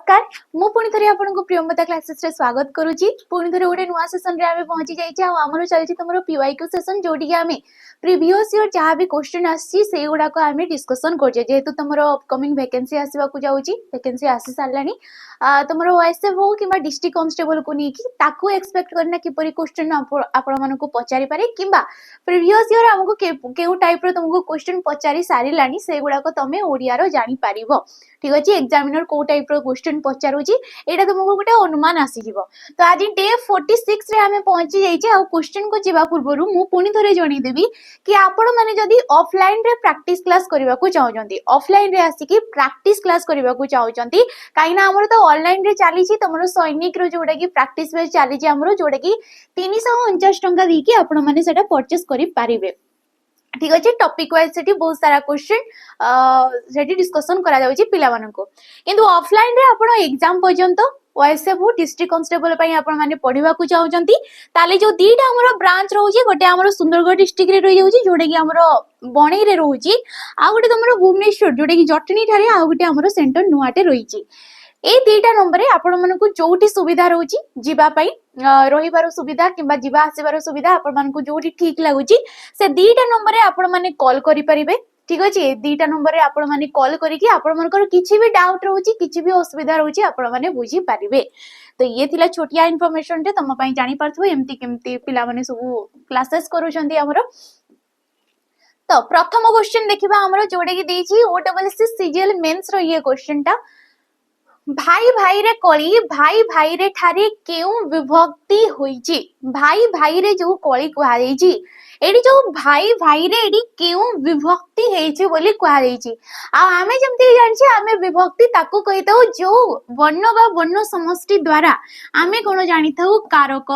नमस्कार मु पुणी थे आपको प्रियमता क्लासेस रे स्वागत करुच्ची पुणी थे गोटे नुआ सेसन रे आमे पहुंची जाइए आमर चलती तुम पीवाईक्यू सेसन जोटी आमे प्रीवियस ईयर जहाँ भी क्वेश्चन आसी से गुड़ाक आम डिस्कसन करछे जेहेतु तुम अपकमिंग वैकेंसी आसवाक जाऊँगी वैकेंसी आसी सारानी तुम ओएसएफ हो कि डिस्ट्रिक्ट कांस्टेबल को लेकिन ताकू एक्सपेक्ट करना किपरि क्वेश्चन आपण मानक पचारि पारे किंबा प्रीवियस ईयर हमको केउ टाइप रो तुमको क्वेश्चन पचारि सारिलानी से गुड़ाक तमे ओडिया रो जानि पारिबो ठीक अछि एग्जामिनर को टाइप रो क्वेश्चन पचारुची एटा तुमको गोटे अनुमान आसी जिवो तो आज डे 46 रे हमें पहुंची जाइछे आ क्वेश्चन को जिबा पूर्वरु मु पुनी थरे जणी देबी कि आपण माने जदी ऑफलाइन रे प्रैक्टिस क्लास करबा को चाहउचंती ऑफलाइन रे आसी कि प्रैक्टिस क्लास करबा को चाहउचंती काइना हमर तो ऑनलाइन रे चली छी तमरो सैनिक रो जोडा कि प्रैक्टिस बेस चली छी हमरो जोडा कि 349 टंका दी कि आपण माने सेटा परचेस करि पारिबे ठीक अच्छे टॉपिक वाइज सेठी बहुत सारा क्वेश्चन सेठी डिस्कशन करा जाउची पिला मानको किंतु ऑफलाइन रे आपण एग्जाम पर्यंत ओएसएफ डिस्ट्रिक्ट कांस्टेबल पई आपण माने पढिबा को चाहउचंती ताले जो दीटा हमरो ब्रांच रहउची गोटे हमरो सुंदरगढ़ डिस्ट्रिक्ट रे रहि जाउची जोडे कि हमरो बणई रे रहउची आ गोटे तमरो भुवनेश्वर जोडे कि जटनी ठारे आ गोटे हमरो सेंटर नुआटे रहिची ए दीटा नंबर आपण मानकु जोठी सुविधा रहउची जीवा पई रहिबार सुविधा किंबा जीवा आसीबार सुविधा आपण मानकु जोठी ठीक लागुची से दीटा नंबर आपण माने कॉल करि परिबे ठीक अछि ए दीटा नंबर आपण माने कॉल करिकि आपण मानकर किछि भी डाउट रहउची किछि भी असुविधा रहउची आपण माने बुझी परिबे तो ये थिला छोटिया इन्फॉर्मेशन टे तम पई जानि परथबो एम्ति केम्ति पिला माने सब क्लासेस करूछंती हमरो तो प्रथम क्वेश्चन देखिबा हमरो जोडे कि देछि ओडब्ल्यूएससी सीजीएल मेंस रो ये क्वेश्चन टा भाई भाई रे कली भाई भाई रे ठारे केउ विभक्ति होईची भाई भाई रे जो कली कुहा जाईची एडी जो भाई भाई रे एडी केउ विभक्ति हेची बोली कुहा जाईची आ आमे जेमति जानछि आमे विभक्ति ताकू कहिताउ जो वर्ण बा वर्ण समष्टि द्वारा आमे कोन जानिथाउ कारक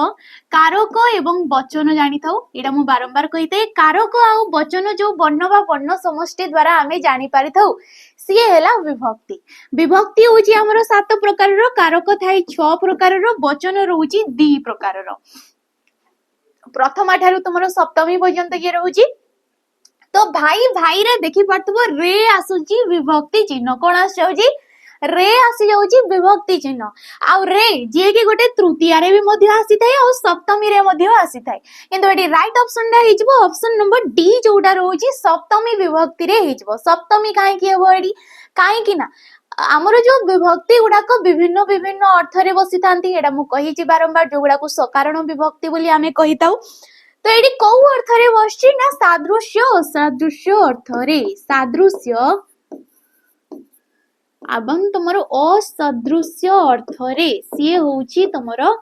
कारक एवं वचन जानिथाउ एडा मु बारंबार कहिते कारक आ वचन जो वर्ण बा वर्ण समष्टि द्वारा आमे जानि पारिथाउ सी है विभक्ति विभक्ति हूँ आमर 7 प्रकार कारक थाई 6 प्रकार वचन रोची 2 प्रकार प्रथम ठारू तुम सप्तमी पर्यंत ये रोची तो भाई भाई रे देखि पारथबो रे आसुची विभक्ति चिन्ह कोन आसुची रे आसी जाउची विभक्ति चिन्ह आ रे जे कि गोटे तृतीय रे भी मध्य आसी थाए आ सप्तमी रे मध्य आसी थाए किंतु एटी राइट ऑप्शन रे हिजबो ऑप्शन नंबर डी जोडा रोची सप्तमी विभक्ति रे हिजबो सप्तमी काहे कि हेबो एडी काहे कि ना हमर जो विभक्ति गुडाक विभिन्न विभिन्न अर्थ रे बसी थांती एडा मु कहि छि बारंबार जो गुडाक सकारण विभक्ति बोली आमे कहिताउ तो एडी को अर्थ रे बसछि ना सादृश्य असादृश्य अर्थ रे सादृश्य आबन तुमरो असदृश्य अर्थ रे सी होउची तुमरो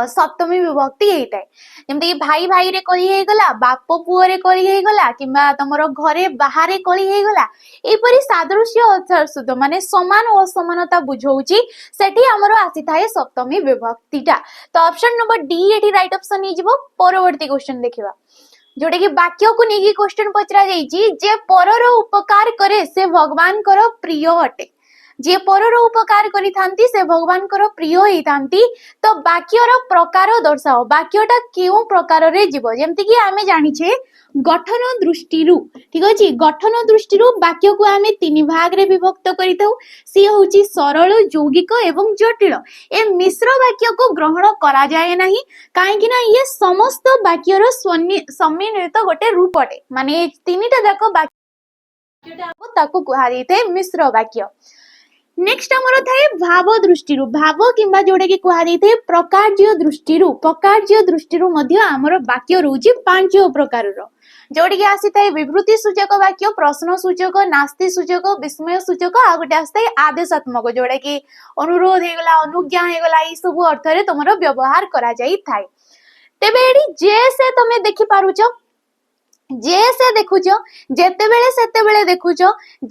सप्तमी विभक्ति हेता है जेमते कि भाई भाई रे कली हे गला बाप पुओ रे कली हे गला किबा तुमरो घरे बाहर कली हे गला एपरि सादृश्य अर्थ माने समान और असमानता बुझौची सेठी हमरो आसी थाए सप्तमी विभक्तिटा तो ऑप्शन नंबर डी एठी राइट ऑप्शन ही जिवो परवर्ती क्वेश्चन देखिबा जोटे कि वाक्य को नेकी क्वेश्चन पचरा जाईची जे परर उपकार करे से भगवान करो प्रिय अटे जे परर उपकार करि थांती से भगवान करो प्रिय होई थांती तो वाक्यर प्रकार दर्शाओ वाक्यटा केउ प्रकार रे जीवो जेमति कि आमे जानि छे गठन दृष्टिरु ठीक अछि गठन दृष्टिरु वाक्य को आमे 3 भाग रे विभक्त करिताउ सी होउची सरल यौगिक एवं जटिल ए मिश्र वाक्य को ग्रहण करा जाय नाही काहे कि ना ये समस्त वाक्यर सम्मिलित गोटे रूप अटे माने तीनटा जाक वाक्यटा ताको कुहा जायते मिश्र वाक्य नेक्स्ट हमर थाए भाव दृष्टिरु भाव किंबा जोडे कि कुहा जायते प्रकारज्य दृष्टिरु मध्य हमर वाक्य रहउची 5 प्रकार रो जोडे कि आसी थाए विवृत्ति सूचक वाक्य प्रश्न सूचक नास्ति सूचक विस्मय सूचक आ गोटे आसी आदेशात्मक जोडे कि अनुरोध हे गला अनुज्ञा हे गला ई सब अर्थ रे तमरो व्यवहार करा जाई थाए तेबे एडी जे से तमे देखि पारुचो जे से देखुच जेते बेले सेते बेले देखुच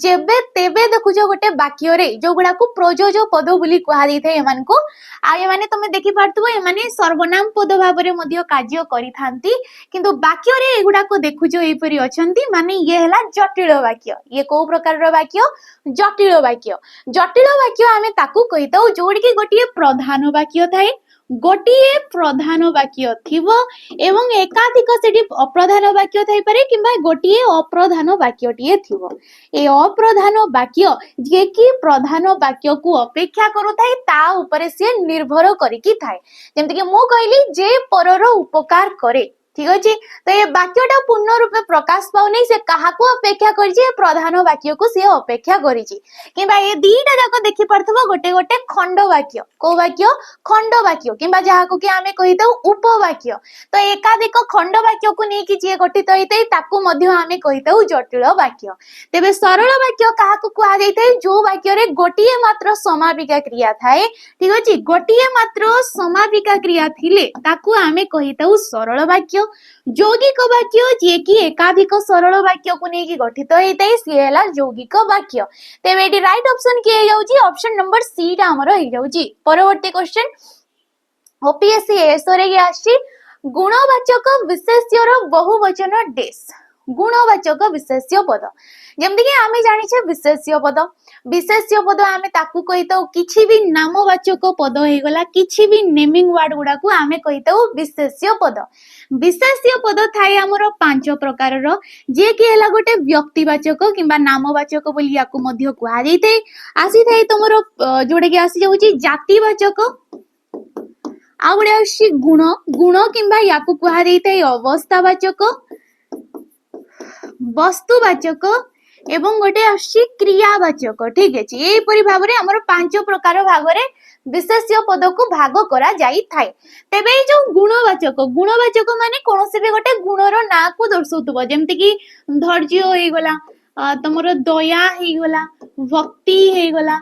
जेबे तेबे देखुच गोटे वाक्य रे जो गुडा को प्रयोज्य पद बोली कुहा दै थाए एमान को आ ए माने तमे देखि पारतबो ए माने सर्वनाम पद भाबरे मध्य कार्य करि थांती किंतु वाक्य रे एगुडा को देखुच एई परि अछंती माने ये हला जटिल वाक्य ये को प्रकार रो वाक्य जटिल वाक्य आमे ताकू कहिताउ जोडी कि गोटिए प्रधान वाक्य थाए गोटिए प्रधान वाक्य थिबो एवं एकाधिक सेठी अप्रधान वाक्य थाई पारे किंबा गोटिए अप्रधान वाक्यटिए थिबो। ए अप्रधान वाक्य जे कि प्रधान वाक्य को अपेक्षा करूथाय ता उपरे से निर्भर करिकी थाए। जेमति कि मु कहली जे परर उपकार करे, ठीक अछि। तो ये वाक्यटा पूर्ण रूपे प्रकाश पाउनै से काहाको अपेक्षा करिछि, प्रधान वाक्य को से अपेक्षा करिछि। किंबा ये दीटा जाक देखि परथबो गोटे गोटे खंड वाक्य, को वाक्य खंड वाक्य किंबा जाहाको कि आमे कहितौ उपवाक्य। तो एकाधिक खंड वाक्य को नै कि जे गठित होइतै ताकू मध्य आमे कहितौ जटिल वाक्य। तेबे सरल वाक्य काहाको कुहा जाइतै, जो वाक्य रे गोटिए मात्र समापिका क्रिया थाए, ठीक अछि। गोटिए मात्र समापिका क्रिया थिले ताकू आमे कहितौ सरल वाक्य। यौगिक वाक्य जे कि एकाधिक सरल वाक्य को नै कि गठित होइतै से हला यौगिक वाक्य। तेबे एटी राइट ऑप्शन के हे जाउची, ऑप्शन नंबर सी टा हमर हे जाउची। परवर्ती क्वेश्चन ओपीएससी एसो रे आछि, गुणवाचक विशेष्यर बहुवचन डेस। गुणवाचक विशेष्य पद जेमति कि आमे जानि छे विशेष्य पद आमे ताकू कहितौ किछि भी नामवाचक पद हे गला, किछि भी नेमिंग वर्ड गुडा को आमे कहितौ विशेष्य पद। विशेष्य पद थाए हमर पांच प्रकार रो, जे कि हला गोटे व्यक्तिवाचक किंबा नामवाचक बोली याकू मध्य कुहा जैते। आसी थाए तमरो जोडे कि आसी जाउची जातिवाचक, आ गोटे आसी गुण किंबा याकू कुहा जैते अवस्थावाचक, वस्तुवाचक एवं गोटे आसी क्रियावाचक, ठीक अछि। एई परि भाबरे हमर पांच प्रकार भागरे विशेष्य पद को भाग करा जाई थाए। तेबे जो गुणवाचक माने कोनोसे भी गोटे गुणर ना को दर्शाउतबो, जेमति कि धैर्य हे गला, तमरो दया हे गला, भक्ति हे गला,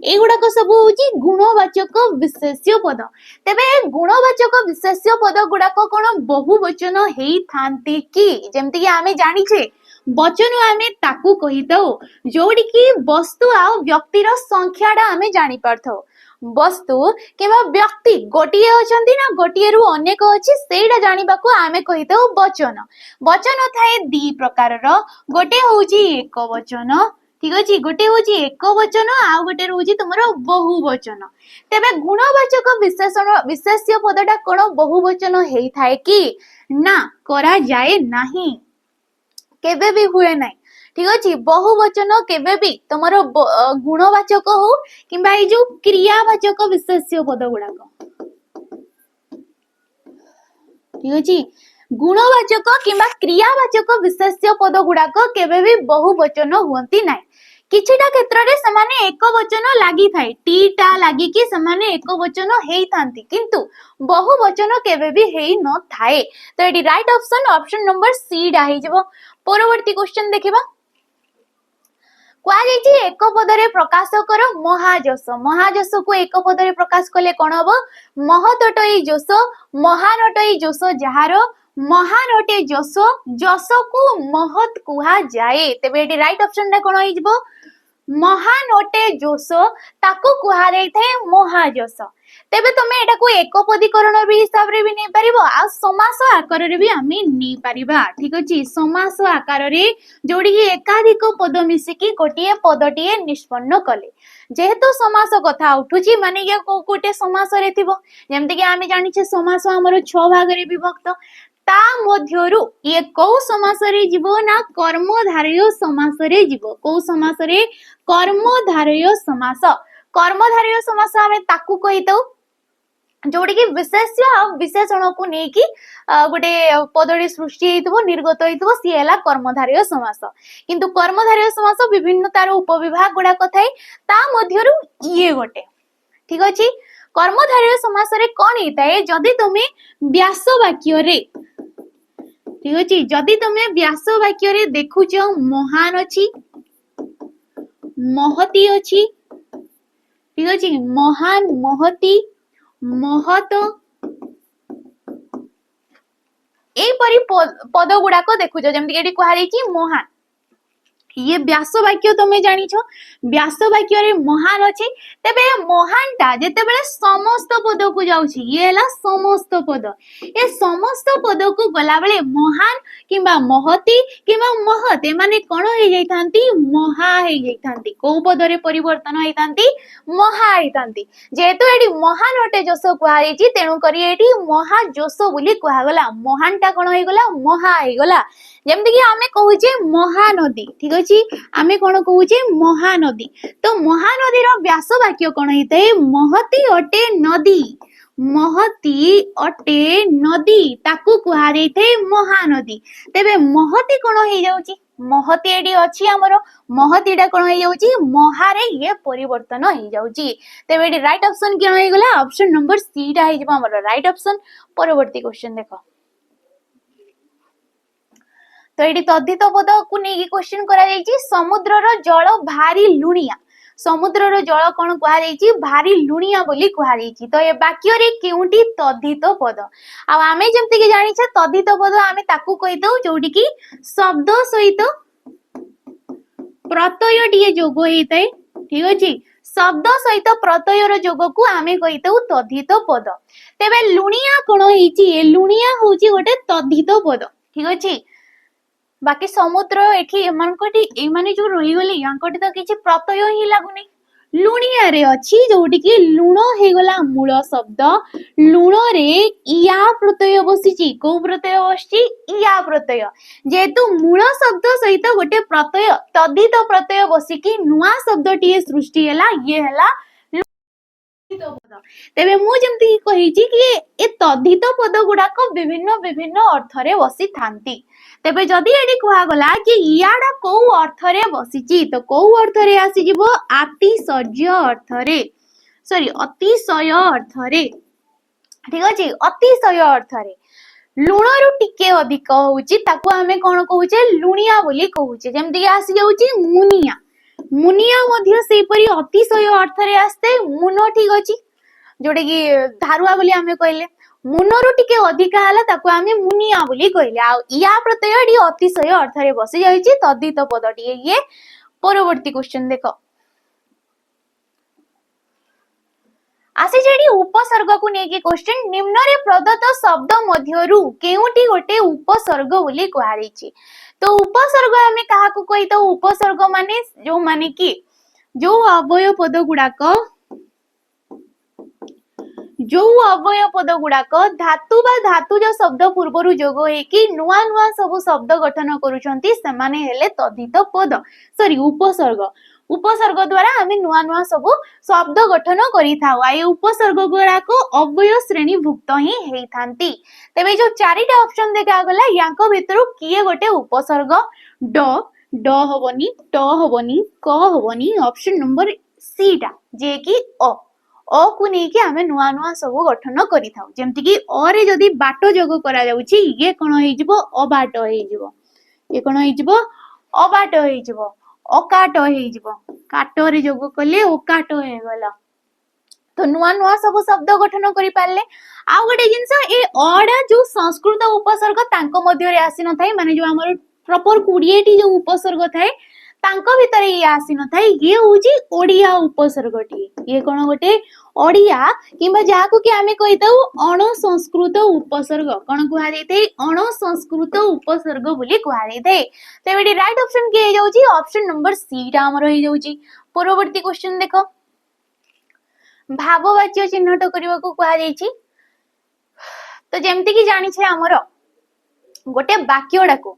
एगुड़ाक सब होची गुणवाचक विशेष्य पद। तेबे गुणवाचक विशेष्य पद गुड़ाक कोन बहुवचन हेई थांती कि, जेमति कि आमे जानि छे वचन आमे ताकू कहितौ जोडी कि वस्तु आ व्यक्तिर संख्याटा आमे जानि पारथौ। वस्तु किबा व्यक्ति गोटिए अछंती ना गोटिए रु अनेक अछि, सेटा जानिबाकू आमे कहितौ वचन। वचन थाए दी प्रकार रो, गोटे होची एक वचन, ठीक अछि। गोटे होची एक वचन आ गोटे होची तुमरो बहुवचन। तेबे गुणवाचक विशेष्य पदटा कोन बहुवचन हेई थाए कि ना, करा जाए नाही, केबे भी हुए नाही, ठीक अछि। बहुवचन केबे भी तुमरो गुणवाचक हो किंबा ए जो क्रियावाचक विशेष्य पद गुडाक, ठीक अछि। गुणवाचक किंबा क्रियावाचक विशेष्य पद गुडाक केबे भी बहुवचन हुंती नाही। किछिटा क्षेत्र रे समाने एक वचन लागि थाए, टीटा लागि कि समाने एक वचन हेई थांती, किंतु बहुवचन केबे भी हेई न थाए। तो एटी right option option number C डा हे जबो। परवर्ती क्वेश्चन देखिबा, कुआଯାଇଛି एक पदरे प्रकाश कर महाजस। महाजस को एक पदरे प्रकाश कले कोन हबो, महतटई जस, महानटई जस जहार, महान अटे जस, जस को महत कुहा जाए। तेबे एटी राइट ऑप्शन ना कोन होई जबो, महान अटे जस ताको कुहा जाय थाए महाजस। तेबे तमे एटा को एकपदीकरण भी हिसाब रे भी नै परिबो आ समास आकार रे भी आमी नै परिबा, ठीक अछि। समास आकार रे जोडी एकाधिक पद मिसी की गोटिए पदटिए निष्पन्न कले, जेहेतु समास कथा उठुची माने या कोटे समास रे थिबो, जेमति कि आमी जानि छे समास हमर 6 भाग रे विभक्त, ता मध्यरु ये को समास रे जीवो ना कर्मधारय समास रे जीवो। को समास रे, कर्मधारय समास। कर्मधारय समास आमे ताकू कहितौ जोडी कि विशेष्य आ विशेषण को नै कि गोटे पदडी सृष्टि हेइतबो, निर्गत हेइतबो, सी हला कर्मधारय समास। किंतु कर्मधारय समास विभिन्न तार उपविभाग गुडा कथाय, ता मध्यरु ये गोटे, ठीक अछि। कर्मधारय समास रे कोन हेइताय, जदी तुमे व्यास वाक्य रे, ठीक अछि, जदी तुमे व्यास वाक्य रे देखुछ महान अछि, महती अछि, ठीक अछि, महान, महती, महत, ए परि पद गुडा को देखुछ, जेमति एटी कुहा जायछि महान। ये व्यास वाक्य तुम जानिछ व्यास वाक्य रे महान अछि तेबे महानटा जेतेबेले समस्त पद को जाउछि ये हला समस्त पद ए समस्त पद को गला बेले महान किबा महती किबा महत ए माने कोन हे जाइतांती महा हे जाइतांती को पद रे परिवर्तन हेतांती महा हेतांती जेतु एडी महान अटे जस कुहा जाइछि तेनु करी एडी महा जस बोली कुहा गला महानटा कोन हे गला महा हे गला जेमति कि आमे कहूचे महानदी ठीक अछि आमे कोन कहूचे महानदी तो महानदी रो व्यास वाक्य कोन हेते महती अटे नदी महती अटे नदी ताकू कुहा देते महानदी तेबे महती कोन हे जाउची महती एडी अछि हमरो महतीडा कोन हे जाउची महारे ये परिवर्तन हे जाउची तेबे एडी राइट ऑप्शन कोन हे गला ऑप्शन नंबर सी डा हे जबा हमरो राइट ऑप्शन परवर्ती क्वेश्चन देखो तो ये तद्धित पद को नहीं क्वेश्चन करा जायछि समुद्रर जल भारी लुणिया समुद्रर जल कोन कुहा जायछि भारी लुणिया बोली कुहा जायछि तो ये वाक्य रे केउंटी तद्धित पद आ आमे जेमति कि जानि छ तद्धित पद आमे ताकू कहि दउ जोडी कि शब्द सहित प्रत्यय टिए जोग हेतै ठीक अछि शब्द सहित प्रत्ययर जोग को आमे कहि दउ तद्धित पद तेबे लुणिया कोन हेछि ए लुणिया होछि गोटे तद्धित पद ठीक अछि बाकी समुद्र एठी एमानकोटी एमाने जो रही गले यांकोटी तो किछि प्रत्यय ही लागुनी लुणिया रे अछि जोटी कि लुण हे गला मूल शब्द लुण रे इया प्रत्यय बसिछि को प्रत्यय बसिछि इया प्रत्यय जेतु मूल शब्द सहित गोटे प्रत्यय तद्धित प्रत्यय बसिकी नुवा शब्द टिए सृष्टि हैला ये हैला तेबे मु जेमति कहिछि कि ए तद्धित पद गुडा को विभिन्न विभिन्न अर्थ रे बसी थांती तेबे जदि एडी कुहा गला कि इयाडा को अर्थ रे बसिछि तो को अर्थ रे आसी जिवो अतिशय अर्थ रे सॉरी अतिशय अर्थ रे ठीक अछि अतिशय अर्थ रे लुण रु टिके अधिक होउछि ताको हमें कोन कहूचे लुणिया बोली कहूचे जेमति आसी जाउछि मुनिया मुनिया मध्य से परी अतिशय अर्थ रे आस्ते मुनो ठीक अछि जोडे कि धारुआ बोली हमें कहले मुनरु टिके अधिका हला ताको आमे मुनिया बोली कहले आ या प्रत्यय डी अतिशय अर्थ रे बसि जाइछि तद्धित पदटी ये परवर्ती क्वेश्चन देखो आसे जेडी उपसर्ग को नेकी क्वेश्चन निम्न रे प्रदत्त शब्द मध्यरु केउटी गोटे उपसर्ग बोली कहा जाइछि तो उपसर्ग हमें काहा को कहि तो उपसर्ग माने जो माने कि जो अवयव पद गुडाक जो अवयव पद गुडाक धातु बा धातुज शब्द पूर्वरु जोग हे कि नुआ नुआ सब शब्द गठन करूछंती समाने हेले तद्धित पद सॉरी उपसर्ग उपसर्ग द्वारा हमें नुआ नुआ सब शब्द गठन करि थाउ आइ उपसर्ग गुडाक अवयव श्रेणी भुक्त ही हेई थांती तबे जो चारिटा ऑप्शन देखा गला याको भितरु किए गोटे उपसर्ग ड ड हबनी ट हबनी क हबनी ऑप्शन नंबर सी टा जे कि अ को नहीं कि हमें नुआ नुआ सब गठन करि थाउ जेमति कि अ रे जदी बाटो जोग करा जाउछि ये कोन हे जिवो अबाट हे जिवो ये कोन हे जिवो अबाट हे जिवो अकाट हे जिवो काटो रे जोग कले ओकाट हे गला तो नुआ नुआ सब शब्द गठन करि पाले आ गोटे जिंस ए अडा जो संस्कृत उपसर्ग तांको मध्य रे आसी न थाई माने जो हमर प्रॉपर 20 टी जो उपसर्ग थाए तांको भितर ये आसी न थाई ये होजी ओडिया उपसर्गटी ये कोन गोटे ओडिया किबा जाको कि हमें कहिताउ अण संस्कृत उपसर्ग कोन कुहा देते अण संस्कृत उपसर्ग बोली कुहा देते तेबेडी राइट ऑप्शन के हे जाउची ऑप्शन नंबर सी टा हमर हे जाउची परवर्ती क्वेश्चन देखो भाववाच्य चिन्हट करबा को कुहा जाईची तो जेमति कि जानि छे हमर गोटे वाक्यडा को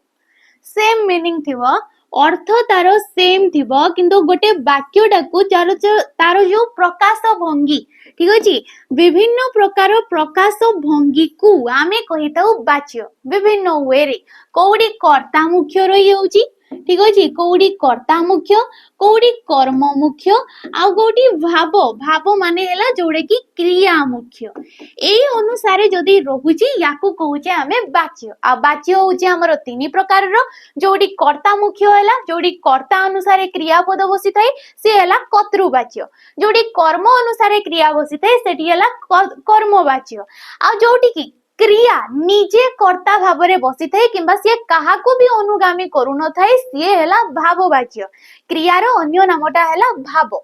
सेम मीनिंग थिवो अर्थ तार सेम थिबो किंतु गोटे वाक्यटा को तार जो प्रकाश भंगी ठीक अछि विभिन्न प्रकार प्रकाश भंगी को आमे कहिताउ वाच्य विभिन्न वे रे कोडी कर्ता मुख्य रही होउची ठीक अछि कोडी कर्ता मुख्य कोडी कर्म मुख्य आ कोडी भाव भाव माने हैला जोडे कि क्रिया मुख्य एई अनुसारे जदी रहुची याकू कहूचे हमें वाच्य आ वाच्य होउची हमर तीन प्रकार रो जोडी कर्ता मुख्य हैला जोडी कर्ता अनुसारे क्रियापद बसी थाई से हैला कर्तृवाच्य जोडी कर्म अनुसारे क्रिया बसी थाई सेठी हैला कर्मवाच्य आ जोडी कि क्रिया निजे कर्ता भाव में बसी थाए किंबा सी काहाकू भी अनुगामी करू न थाए सी हैला भाववाच्य क्रियार अन्य नामटा हैला भाव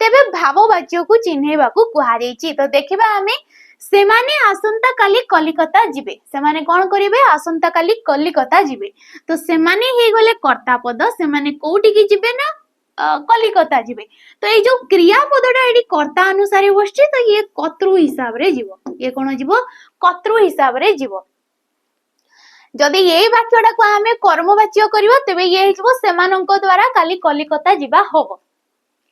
तेबे भाववाच्य को चिन्हैबा को कुहा जायछि। तो देखिबा आमे सेमाने आसंता काली कलिकता जिबे सेमाने कोन करिवे आसंता काली कलिकता जिबे तो सेमाने हे गले कर्ता पद सेमाने कोउठी की जिबे ना कलिकता जिबे तो ये जो क्रियापदटा ये कर्ता अनुसारे बसछि तो ये कर्तृ हिसाब रे जीवो ये कोन जीवो कर्तृ हिसाब रे जीवो जदि यही वाक्यटा को आमे कर्मवाच्य करबा तबे ये जीवो सेमानंक द्वारा काली कलिकता जिबा होबो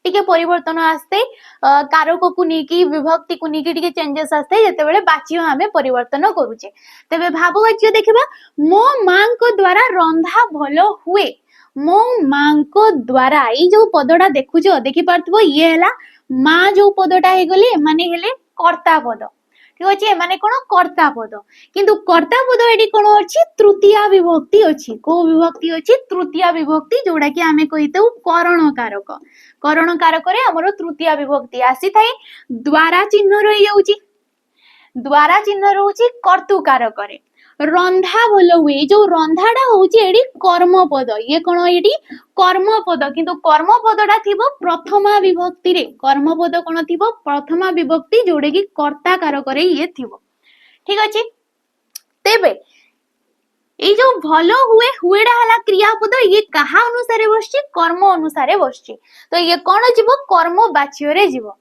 टिके परिवर्तन आस्ते कारक को नेकी विभक्ति को नेकी टिके चेंजेस आस्ते जते बेले वाच्य हमें परिवर्तन करूचे तबे भाववाच्य देखिबा मो मां को द्वारा रंधा भलो हुए मो मां को द्वारा ये जो पदटा देखुछो देखि पारथबो ये हैला मां जो पदटा हे गले माने हेले कर्ता पद ठीक अछि माने कोन कर्ता पद किंतु कर्ता पद एडी कोन अछि तृतीय विभक्ति अछि को विभक्ति अछि तृतीय विभक्ति जोडा कि आमे कहितौ करण कारक रे हमरो तृतीय विभक्ति आसी थाई द्वारा चिन्ह रहि जाउची द्वारा चिन्ह रहउची कर्तु कारक रे रंधा भलो हुए जो रंधाटा होउची एडी कर्म पद ये कोन एडी कर्म पद किंतु कर्म पदटा थिबो प्रथमा विभक्ति रे कर्म पद कोन थिबो प्रथमा विभक्ति जोडे कि कर्ता कारक रे ये थिबो ठीक अछि तेबे ए जो भलो हुए हुएडा हला क्रियापद ये कहा अनुसारे बसछि कर्म अनुसारे बसछि तो ये कोन जीवो कर्म वाच्य रे जीवो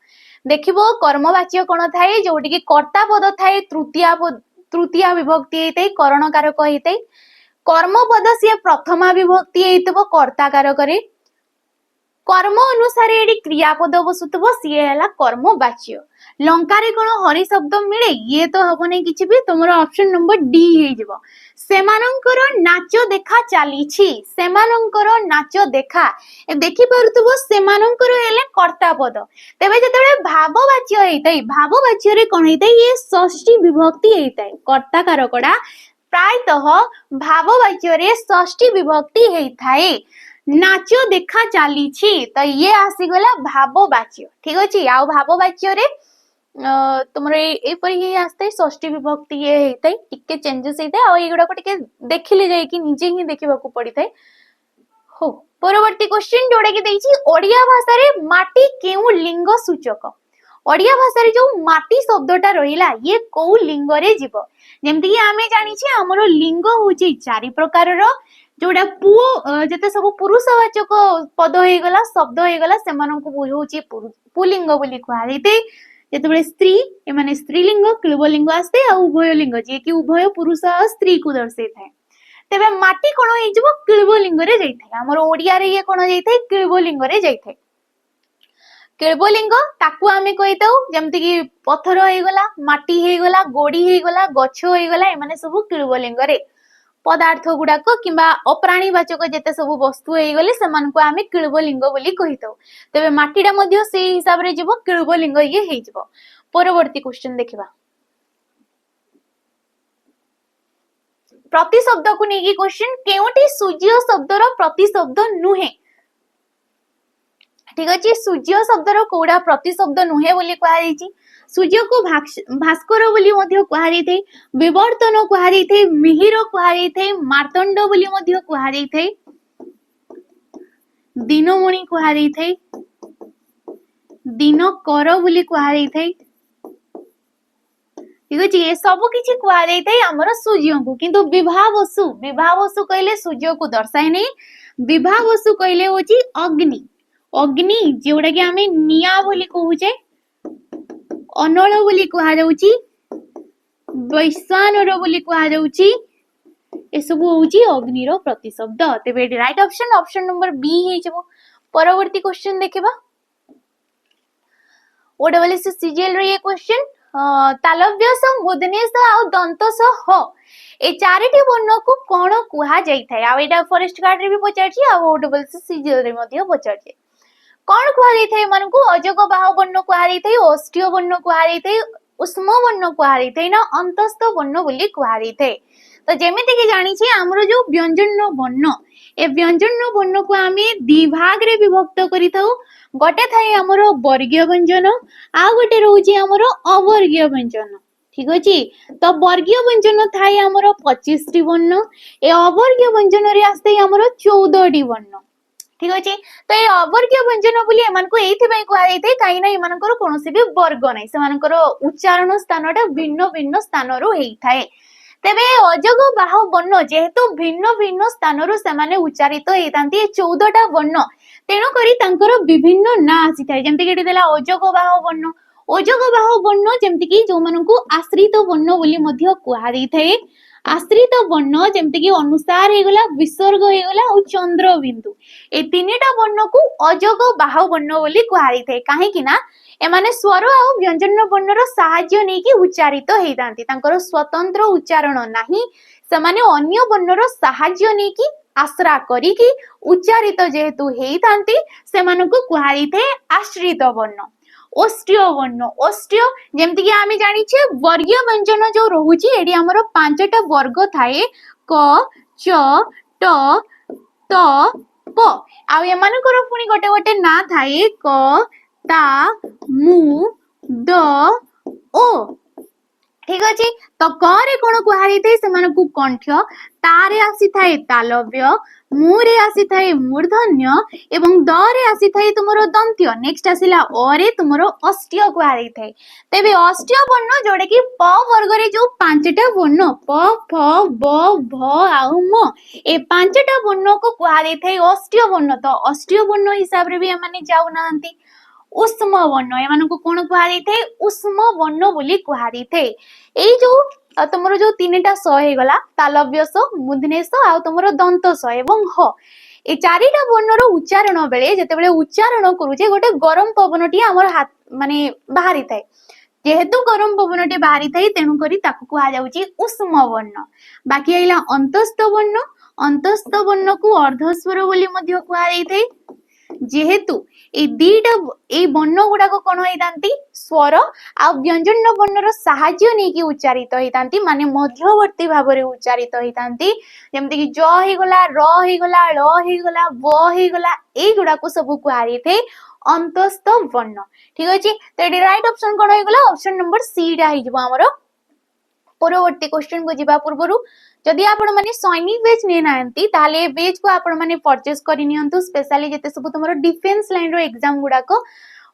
देखिबो कर्म वाच्य कोन थाए जोडि कि कर्ता पद थाए तृतीय विभक्ति हेतै करण कारक हेतै कर्म पद से प्रथमा विभक्ति हेतबो कर्ता कारक रे कर्म अनुसारे एडी क्रियापद बसुतबो सी हैला कर्म वाच्य लंका रे कोन हरि शब्द मिले ये तो हबो नै किछि भी तमरो ऑप्शन नंबर डी हे जिवो सेमानंकर नाच देखा चाली छी सेमानंकर नाच देखा ए देखि परतबो सेमानंकर हेले कर्ता पद तेबे जतबे भाववाच्य हेतै भाववाच्य रे कोन हेतै ये षष्ठी विभक्ति हेतै कर्ता कारकडा प्रायतः भाववाच्य रे षष्ठी विभक्ति हेथाए नाच देखा चाली छी तो ये आसी गला भाववाच्य ठीक अछि आ भाववाच्य रे तुमरे ए पर ये आस्ते षष्ठी विभक्ति ये हेतै टिके चेंजेस हेतै आ एगुडा को टिके देखिले जाय कि निजे ही देखिबा को पड़िथै हो परवर्ती क्वेश्चन जोडा कि दैछि ओडिया भाषा रे माटी केउ लिंग सूचक ओडिया भाषा रे जो माटी शब्दटा रहिला ये को लिंग रे जीव जेमति कि आमे जानि छी हमरो लिंग होची चारि प्रकार रो जोडा पुओ जते सब पुरुषवाचक पद हे गला शब्द हे गला सेमान को बुझौची पुलिंग बोली कहै दैते जेतबे स्त्री ए माने स्त्रीलिंग क्लिबलिंग आस्ते आ उभय लिंग जे कि उभय पुरुष आ स्त्री को दर्शाइ थाए तेबे माटी कोन हे जबो क्लिबलिंग रे जाई थाए हमर ओडिया रे ये कोन जाई थाए क्लिबलिंग रे जाई थाए क्लिबलिंग ताकू आमे कहितौ जेमति कि पत्थर हे गला माटी हे गला गोडी हे गला गछ हे गला ए माने सब क्लिबलिंग रे पदार्थ गुडाक किंबा अप्राणीवाचक जेते सब वस्तु हे गले समान को आमे क्लिबलिंग बोली कहितौ तबे माटीडा मध्ये से हिसाब रे जीवो क्लिबलिंग ये हे जीवो परवर्ती क्वेश्चन देखिबा प्रतिशब्द को नेकी क्वेश्चन केउटी सूर्य शब्दर प्रतिशब्द नुहे ठीक अछि सूर्य शब्दर कोडा प्रतिशब्द नुहे बोली कहै छि सूर्य को भास्कर बोली मध्य कहै थे विवर्तन कहै थे मिहिर कहै थे मार्तंड बोली मध्य कहै थे दिनमणि कहै थे दिनकर बोली कहै थे ठीक अछि ए सब किछि कहै थे हमर सूर्य को किंतु विवाह वसु कहले सूर्य को दर्शाय नै विवाह वसु कहले होची अग्नि अग्नि जोडा कि हमें निया बोली कहूचे अनल बोली कहा जाउची वैश्वानर बोली कहा जाउची ए सब होउची अग्नि रो प्रतिशब्द तेबे right option option number B हे जबो परवर्ती क्वेश्चन देखिबा ओडब्ल्यूएस सीजीएल रे ये क्वेश्चन तालव्य स मूर्धन्य स आ दंत स ह ए चारिटी वर्ण को कोन कुहा जाई थाय आ एटा फॉरेस्ट गार्ड रे भी पचारची आ ओडब्ल्यूएस सीजीएल रे मध्ये पचारची कोन कुहा जाई थाय मन को अजग बाह वर्ण कुहा जाई थाय ओष्ठ्य वर्ण कुहा जाई थाय उष्म वर्ण कुहा जाई थाय ना अंतस्थ वर्ण बोली कुहा जाई थाय तो जेमिति कि जानि छी हमरो जो व्यंजन वर्ण ए व्यंजन वर्ण को आमे द्विभाग रे विभक्त करि थाउ गोटे थाय हमरो वर्गीय व्यंजन आ गोटे रहउची हमरो अवर्गीय व्यंजन ठीक अछि। तो वर्गीय व्यंजन थाए हमर 25 टी वर्ण, ए अवर्गीय व्यंजन रे आस्ते हमर 14 टी वर्ण। ठीक अछि। तो ए अवर्गीय व्यंजन बोली एमानको एथि पय कुआ जायते काई ना एमानकर कोनोसी भी वर्ग नै, सेमानकर उच्चारण स्थानटा भिन्न भिन्न स्थानरो हेई थाए। तेबे अजग बाहु वर्ण जेहेतु भिन्न भिन्न स्थानरो सेमाने उच्चारित हेतांती ए 14 टा वर्ण, तेणु करी तांकर विभिन्न ना आसी थाए। जेमति कि देला अजग बाहु वर्ण, अजग बाहु वर्ण जेमति कि जो माननकु आश्रित वर्ण बोली मध्य कुहा देई थाए। आश्रित वर्ण जेमति कि अनुसार हे गला, विसर्ग हे गला और चंद्र बिंदु, ए तीनटा वर्ण को अजग बाहु वर्ण बोली कुहा देई थाए। काहे कि ना एमाने स्वर और व्यंजन वर्णर साहाय्य नेकी उच्चारित हेतांती, तांकर स्वतंत्र उच्चारण नाही, सेमाने अन्य वर्णर साहाय्य नेकी आश्रा करिकी उच्चारित जेहेतु हेतांती सेमानको कुहा देई थाए आश्रित वर्ण। ओष्ठ्य वर्ण, ओष्ठ्य जेमति कि आमे जानिछे वर्गीय व्यंजन जो रहुची एडी हमर पांचटा वर्ग थाए क च ट त प, आ एमानकर पुनी गोटे गोटे ना थाए क ता मु द ओ। ठीक अछि। तो क रे कोन कुहा दैते सेमानकु कंठ, ता रे आसी थाए तालव्य, मु रे आसी थाए मूर्धन्य एवं द रे आसी थाए तुमरो दंत्य। नेक्स्ट आसिला अ रे तुमरो अष्ट्य कुहा दैते। तेबे अष्ट्य वर्ण जोडे कि प वर्ग रे जो पांचटा वर्ण प फ ब भ आ म, ए पांचटा वर्ण को कुहा दैते अष्ट्य वर्ण। तो अष्ट्य वर्ण हिसाब रे भी एमाने जाउ नाहंती। उष्म वर्ण एमानको कोन कुहा दैते, उष्म वर्ण बोली कुहा दैते। एई जो तुमरो जो तीनटा स हे गला तालव्य स, मूर्धन्य स आ तुमरो दंत स एवं ह, ए चारिटा वर्णर उच्चारण बेले जेते बेले उच्चारण करूजे गोटे गरम पवनटी हमर हाथ माने बाहरी थाए। जेहेतु गरम पवनटी बाहरी थाए तेणु करी ताकू कुहा जाउची उष्म वर्ण। बाकी आइला अंतस्थ वर्ण, अंतस्थ वर्ण को अर्धस्वर बोली मध्य कुहा दैते। जेहेतु ए दीटा ए वर्ण गुडा को कोन हेतांती स्वर आ व्यंजन वर्णर साहाय्य नेकी उच्चारित हेतांती, माने मध्यवर्ती भाबरे उच्चारित हेतांती। जेमति कि ज हे गला, र हे गला, ळ हे गला, व हे गला, ए गुडा को सब कुहा दैते अंतस्थ वर्ण। ठीक अछि। तो एडी राइट ऑप्शन कोन हे गला, ऑप्शन नंबर सी डा हे जिवो हमरो। परवर्ती क्वेश्चन को जिबा पूर्वरु जदि आपण माने सैनिक बेच ने नांती ताले बेच को आपण माने परचेस करि नियंतु, स्पेशली जेते सब तुमरो डिफेंस लाइन रो एग्जाम गुडा को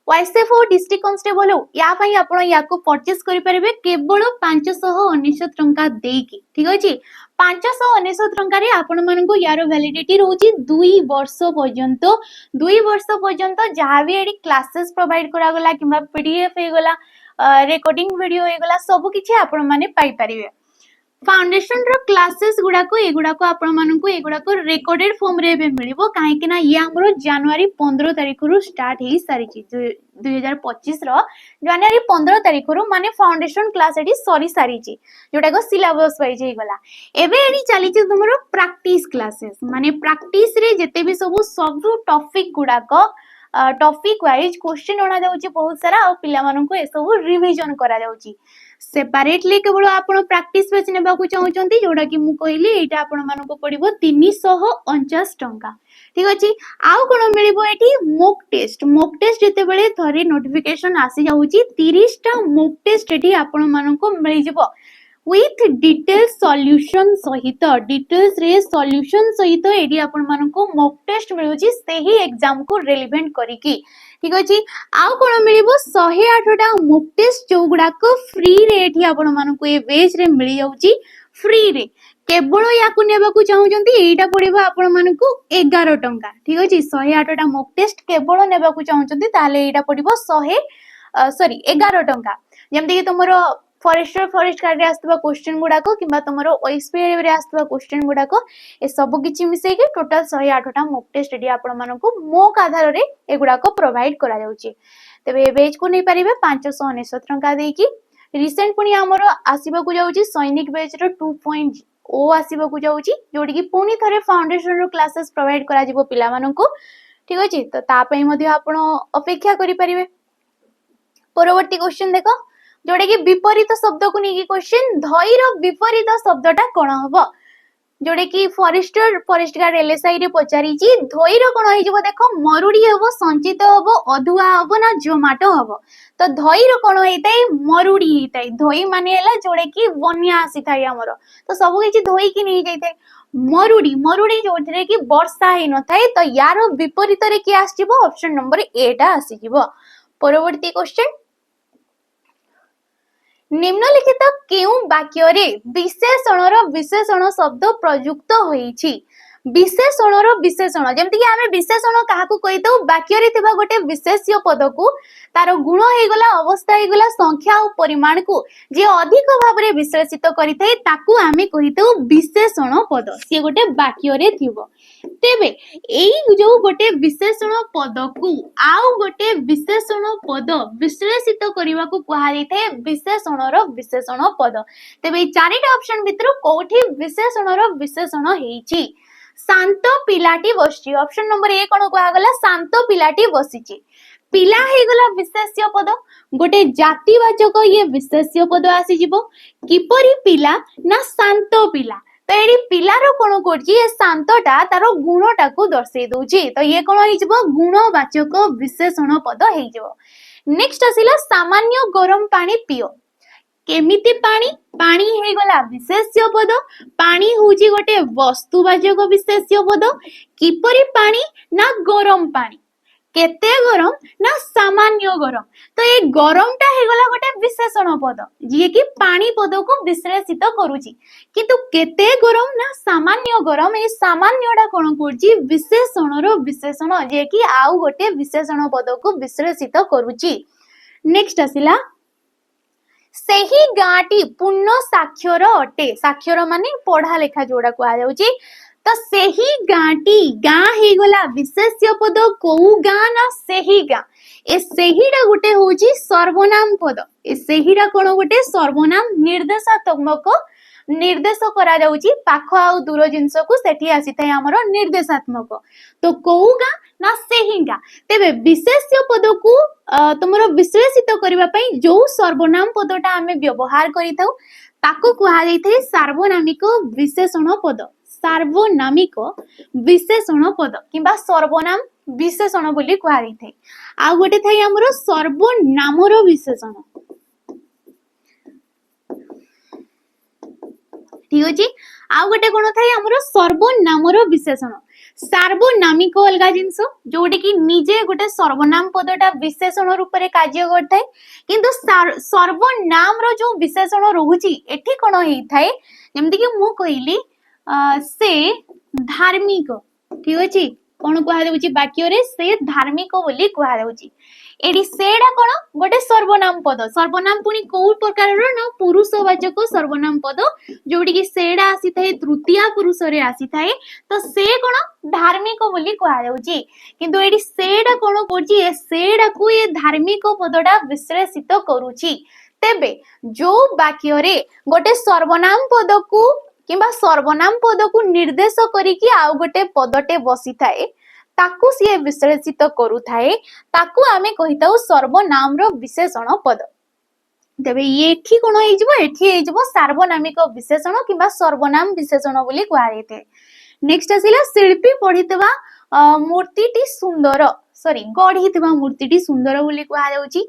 वाइसएफ और डिस्ट्रिक्ट कांस्टेबल हो या पई आपण या को परचेस करि परिबे केवल 519 टंका देकी। ठीक अछि। 519 टंका रे आपण मानन को यारो वैलिडिटी रहउची 2 वर्ष पर्यंत। 2 वर्ष पर्यंत जहां भी एडी क्लासेस प्रोवाइड करा गला किबा पीडीएफ हे गला, रेकॉर्डिंग वीडियो हे गला, सब किछि आपण माने पाई परिबे। फाउंडेशन रो क्लासेस गुडा को एगुडा को आपण मानन को एगुडा को रेकॉर्डेड फॉर्म रे बे मिलिबो, काहे कि ना ये हमरो जनवरी 15 तारिख रु स्टार्ट हेई सारिछि। 2025 रो जनवरी 15 तारिख रु माने फाउंडेशन क्लास एडी सरी सारिछि, जोटा को सिलेबस वाइज हे गला। एबे एडी चलीछि तुमरो प्रैक्टिस क्लासेस, माने प्रैक्टिस रे जते भी सब टॉपिक गुडा को टॉपिक वाइज क्वेश्चन अना जाउछि बहुत सारा, और पिला मानन को ए सब रिवीजन करा जाउछि। सेपरेटली केवल आपण प्रैक्टिस बेच नेबा को चाहउचंती, जोडा कि मु कहली एटा आपण मानन को पडिबो 349 टंका। ठीक अछि। आउ कोन मिलिबो एठी मॉक टेस्ट। मॉक टेस्ट जते बेले थरे नोटिफिकेशन आसी जाउची 30 टा मॉक टेस्ट एठी आपण मानन को मिलि जिवो विथ डिटेल्स सॉल्यूशन सहित। डिटेल्स रे सॉल्यूशन सहित एडी आपण मानन को मॉक टेस्ट मिलुची सेही एग्जाम को रिलेवेंट करिकी। ठीक अछि। आउ कोन मिलिबो 108 टा मॉक टेस्ट जो गुडा को फ्री रे एठी आपण मानन को ए बेच रे मिलि जाउची फ्री रे। केवल या को नेबा को चाहउचंती एटा पडिबो आपण मानन को 11 टंका। ठीक अछि। 108 टा मॉक टेस्ट केवल नेबा को चाहउचंती ताले एटा पडिबो 11 टंका। जेमति कि तुमरो फॉरेस्टर फॉरेस्ट गार्ड रे आस्तबा क्वेश्चन गुडा को किबा तुमरो ओएसपीआई रे आस्तबा क्वेश्चन गुडा को ए सब किछि मिसै के टोटल 108 टा मॉक टेस्ट एडी आपण मानन को मॉक आधार रे एगुडा को प्रोवाइड करा जाउची। तबे ए बेच को नै परिबे 519 टंका देकी। रिसेंट पुनी हमरो आसीबा को जाउची सैनिक बेच रो 2.0 आसीबा को जाउची, जोडी कि पुनी थरे फाउंडेशन रो क्लासेस प्रोवाइड करा जिवो पिला मानन को। ठीक अछि। तो ता पई मध्ये आपण अपेक्षा करि परिबे। परवर्ती क्वेश्चन देखो, जोडे कि विपरीत शब्द को नेकी क्वेश्चन। धैर विपरीत शब्दटा कोन हबो? जोड़े कि फॉरेस्ट गार्ड एलएसआई रे पचारी धोईर कौन हो देख मरुड़ी हम संचित हम अधुआ हम ना जोमाटो हम तो धोईर कौन होता है मरुड़ी होता है धोई माने जोड़े कि बन्या आसी थाए हमर तो सब किसी धोई की नहीं जाए मरुड़ी मरुड़ी जो कि वर्षा ही न थाए तो यार विपरीत रे कि आसीबो ऑप्शन नंबर ए टा आसीबो। परवर्ती क्वेश्चन निम्नलिखित केउ वाक्य रे विशेषणर विशेषण शब्द प्रयुक्त होईछि विशेषणर विशेषण जेमति कि आमे विशेषण काहाकू कहितो वाक्य रे थिबा गोटे विशेष्य पद को तार गुण हे गला अवस्था हे गला संख्या और परिमाण को जे अधिक भाव रे विश्लेषित करिथाय ताकू आमे कहितो विशेषण पद से गोटे वाक्य रे थिबो तेबे एई जो गोटे विशेषण पद को आउ गोटे विशेषण पद विश्लेषित करबा को कहा जायते विशेषणर विशेषण पद तेबे चारिटा ऑप्शन भितर कोठी विशेषणर विशेषण हेछि शांत पिलाटी बसछि ऑप्शन नंबर ए कोन कहा गला शांत पिलाटी बसिछि पिला हे गला विशेष्य पद गोटे जातिवाचक ये विशेष्य पद आसी जिवो किपरि पिला ना शांत पिला तो एडी पिलार कोन करछि ए शांतटा तार गुणटा को दर्शै दउछि तो ये कोन हे जिवो गुणवाचक विशेषण पद हे जिवो। नेक्स्ट आसिला सामान्य गरम पानी पियो केमिति पानी पानी हे गला विशेष्य पद पानी होउछि गोटे वस्तुवाचक विशेष्य पद किपरि पानी ना गरम पानी केते गरम ना सामान्य गरम तो ये गरमटा हे गला गोटे विशेषण पद जे कि पानी पद को विश्लेषित करूची किंतु केते गरम ना सामान्य गरम ए सामान्यटा कोन करची विशेषणर विशेषण जे कि आउ गोटे विशेषण पद को विश्लेषित करूची। नेक्स्ट आसिला सेही गाटी पूर्ण साक्षर अटे साक्षर माने पढ़ा लेखा जोड़ा कहा जाउची तो सेही गाटी गाँ हे गला विशेष्य पद को गाँ ना सेही गाँ ए सेहीटा गोटे होची सर्वनाम पद ए सेहीटा कोन गोटे सर्वनाम निर्देशात्मक निर्देश करा जाउची पाख आ दूर जिंस को सेठी आसी थाय हमर निर्देशात्मक तो को गाँ ना सेही गाँ तेबे विशेष्य पद को तुमरो विश्लेषित करबा पई जो सर्वनाम पदटा आमे व्यवहार करिथाउ ताको कहा जायथे सार्वनामिक विशेषण पद सार्वनामिक विशेषण पद किंबा सर्वनाम विशेषण बोली कहा जायथे आ गोटे थाई हमरो सर्वनामर विशेषण ठीक अछि आ गोटे कोन थाई हमरो सर्वनामर विशेषण सार्वनामिक अलगा जिंस जोटे कि निजे गोटे सर्वनाम पदटा विशेषण रूप रे कार्य करथाय किंतु सर्वनाम रो जो विशेषण रहूची एठी कोन हेई थाय जेमति कि मु कहिली से धार्मिक ठीक अछि कोन कहा जाउची वाक्य रे से धार्मिक बोली कहा जाउची एडी सेडा कोन गोटे सर्वनाम पुनी को प्रकार रो ना पुरुषवाचक सर्वनाम पद जोडी कि सेडा आसी थाए तृतीय पुरुष रे आसी थाए तो से कोन धार्मिक बोली कहा जाउची किंतु एडी सेडा कोन करची ए सेडा को ये धार्मिक पदडा विश्लेषित करूची तेबे जो वाक्य रे गोटे सर्वनाम पद को किंबा सर्वनाम पद को निर्देश करिकि आउ गोटे पदटे बसी थाए ताकू सी विश्लेषित करू थाए ताकू आमे कहिताउ सर्वनाम रो विशेषण पद तेबे एठी कोन होई जबो एठी होई जबो सार्वनामिक विशेषण किंबा सर्वनाम विशेषण बोली कहा जायते। नेक्स्ट आसिला शिल्पी पढितबा मूर्तिटी सुंदर गढ़ितबा मूर्तिटी सुंदर बोली कहा जाउची